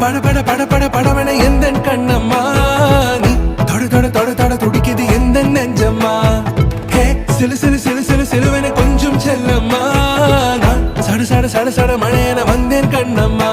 பட பட பட பட படவன எந்த கண்ணம்மா நீ தொட தொட தொட தொட துடிக்குது எந்த நெஞ்சம்மா ஹே சிலு சிலு சிலு சிலு சிலுவன கொஞ்சம் செல்லம்மா நான் சட சட சட சட மழையன வந்தேன் கண்ணம்மா